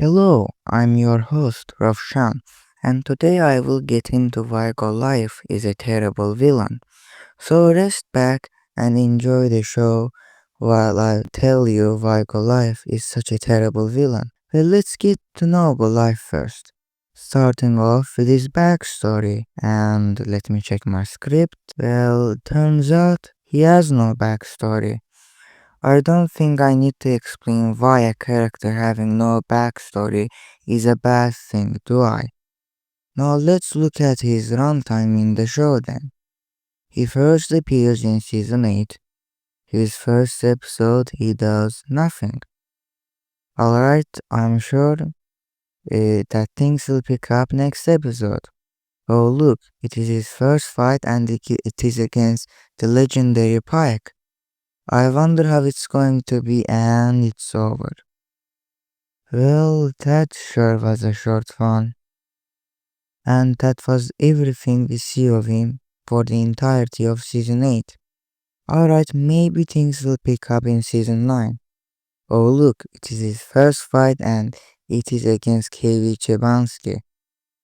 Hello, I'm your host, Ravshan, and today I will get into why Golaith is a terrible villain. So rest back and enjoy the show while I tell you why Goliath is such a terrible villain. Well, let's get to know Goliath first. Starting off with his backstory, and let me check my script. Well, turns out he has no backstory. I don't think I need to explain why a character having no backstory is a bad thing, do I? Now let's look at his runtime in the show then. He first appears in season 8. His first episode he does nothing. Alright, I'm sure that things will pick up next episode. Oh look, it is his first fight and it is against the legendary Pike. I wonder how it's going to be and it's over. Well, that sure was a short one. And that was everything we see of him for the entirety of season 8. Alright, maybe things will pick up in season 9. Oh look, it is his first fight and it is against KV Chebansky.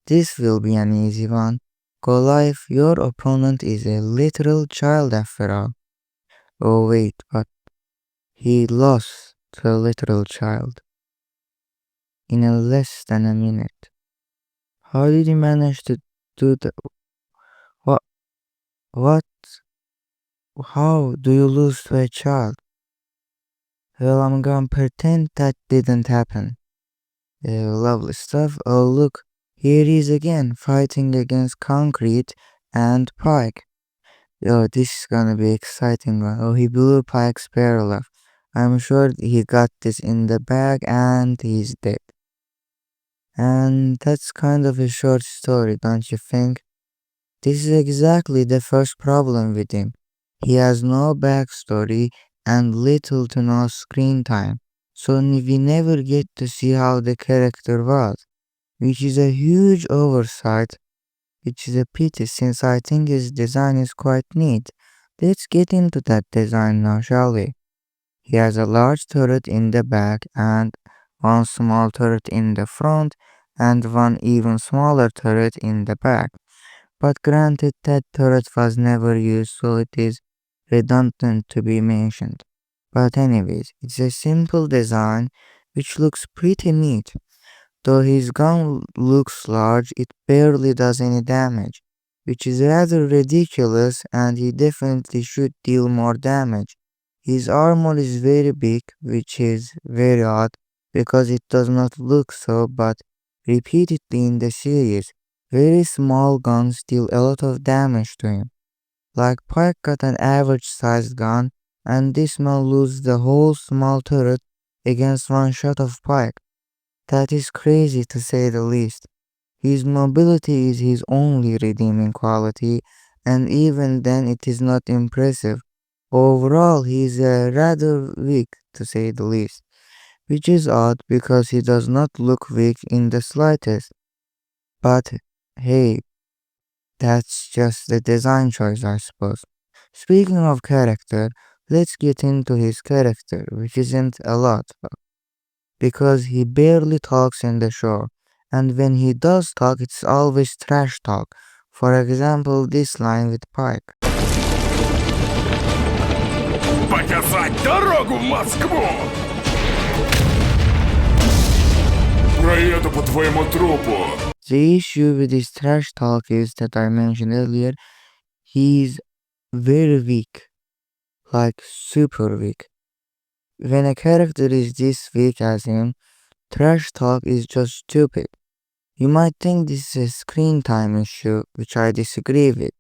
This will be an easy one. Goliath, your opponent is a literal child after all. Oh wait, but he lost to a literal child in a less than a minute. How did he manage to do that? What? What? How do you lose to a child? Well, I'm gonna pretend that didn't happen. Lovely stuff. Oh, look, here he is again, fighting against Concrete and Pike. Oh, this is gonna be exciting one. Oh, he blew Pike's barrel off. I'm sure he got this in the bag and he's dead. And that's kind of a short story, don't you think? This is exactly the first problem with him. He has no backstory and little to no screen time, so we never get to see how the character was, which is a huge oversight, which is a pity since I think his design is quite neat. Let's get into that design now, shall we? He has a large turret in the back and one small turret in the front and one even smaller turret in the back. But granted that turret was never used, so it is redundant to be mentioned. But anyways, it's a simple design which looks pretty neat. Though his gun looks large, it barely does any damage, which is rather ridiculous and he definitely should deal more damage. His armor is very big, which is very odd because it does not look so, but repeatedly in the series, very small guns deal a lot of damage to him. Like Pike got an average sized gun, and this man loses the whole small turret against one shot of Pike. That is crazy to say the least. His mobility is his only redeeming quality, and even then it is not impressive. Overall, he is rather weak to say the least, which is odd because he does not look weak in the slightest. But hey, that's just the design choice, I suppose. Speaking of character, let's get into his character, which isn't a lot, because he barely talks in the show, and when he does talk, it's always trash talk. For example, this line with Pike. Показать дорогу в Москву! Проеду по твоему трупу! The issue with his trash talk is that I mentioned earlier, he's very weak, like super weak. When a character is this weak as him, trash talk is just stupid. You might think this is a screen time issue, which I disagree with.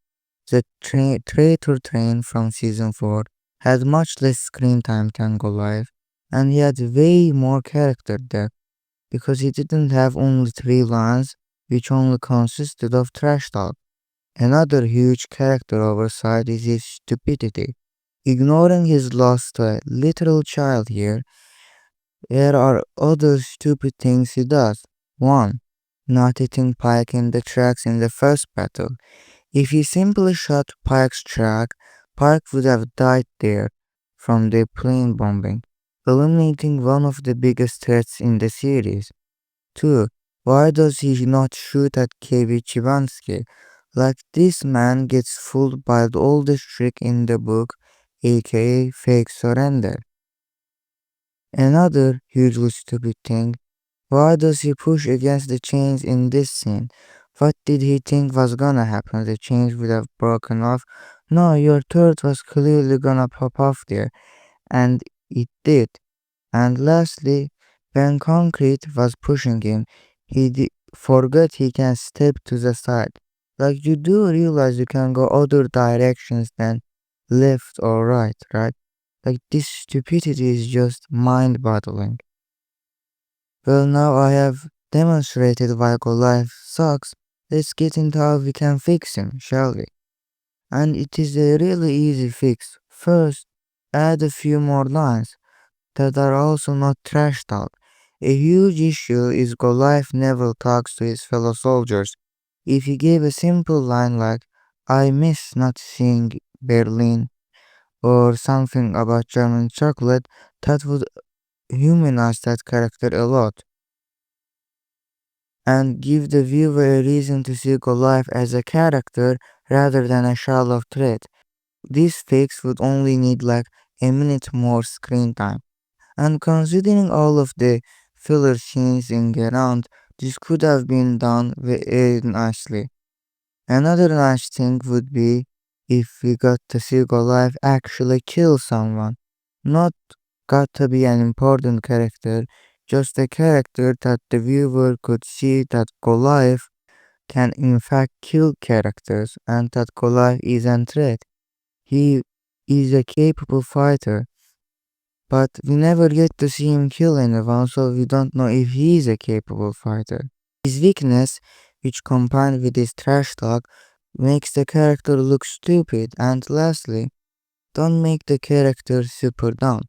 The Traitor Train from season 4 had much less screen time than Goliath, and he had way more character depth because he didn't have only 3 lines, which only consisted of trash talk. Another huge character oversight is his stupidity. Ignoring his loss to a literal child here, there are other stupid things he does. 1. Not hitting Pike in the tracks in the first battle. If he simply shot Pike's track, Pike would have died there from the plane bombing, eliminating one of the biggest threats in the series. too. Why does he not shoot at KB Chibansky? Like this man gets fooled by the oldest trick in the book, aka fake surrender. Another hugely stupid thing, why does he push against the chains in this scene? What did he think was gonna happen? The chains would have broken off. No, your turret was clearly gonna pop off there, and it did. And lastly, when Concrete was pushing him, forgot he can step to the side. Like you do realize you can go other directions than left or right, right? Like this stupidity is just mind-boggling. Well, now I have demonstrated why Goliath sucks. Let's get into how we can fix him, shall we? And it is a really easy fix. First, add a few more lines that are also not trash talk. A huge issue is Goliath never talks to his fellow soldiers. If he gave a simple line like, I miss not seeing Berlin, or something about German chocolate, that would humanize that character a lot and give the viewer a reason to see Goliath as a character rather than a shallow threat. This fix would only need like a minute more screen time. And considering all of the filler scenes in Gerand, this could have been done very nicely. Another nice thing would be if we got to see Goliath actually kill someone. Not got to be an important character, just a character that the viewer could see that Goliath can in fact kill characters and that Goliath isn't threat. He is a capable fighter, but we never get to see him kill anyone, so we don't know if he is a capable fighter. His weakness, which combined with his trash talk, makes the character look stupid, and lastly, don't make the character super dumb.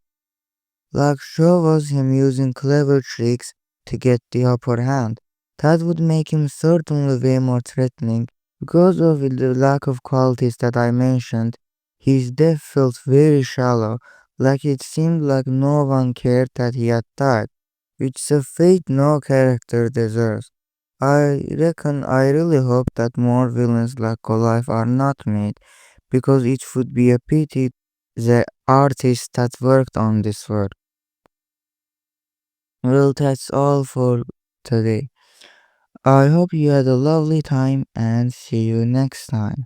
Like show us him using clever tricks to get the upper hand. That would make him certainly way more threatening. Because of the lack of qualities that I mentioned, his death felt very shallow, like it seemed like no one cared that he had died, which is a fate no character deserves. I really hope that more villains like Goliath are not made, because it would be a pity the artists that worked on this work. Well, that's all for today. I hope you had a lovely time and see you next time.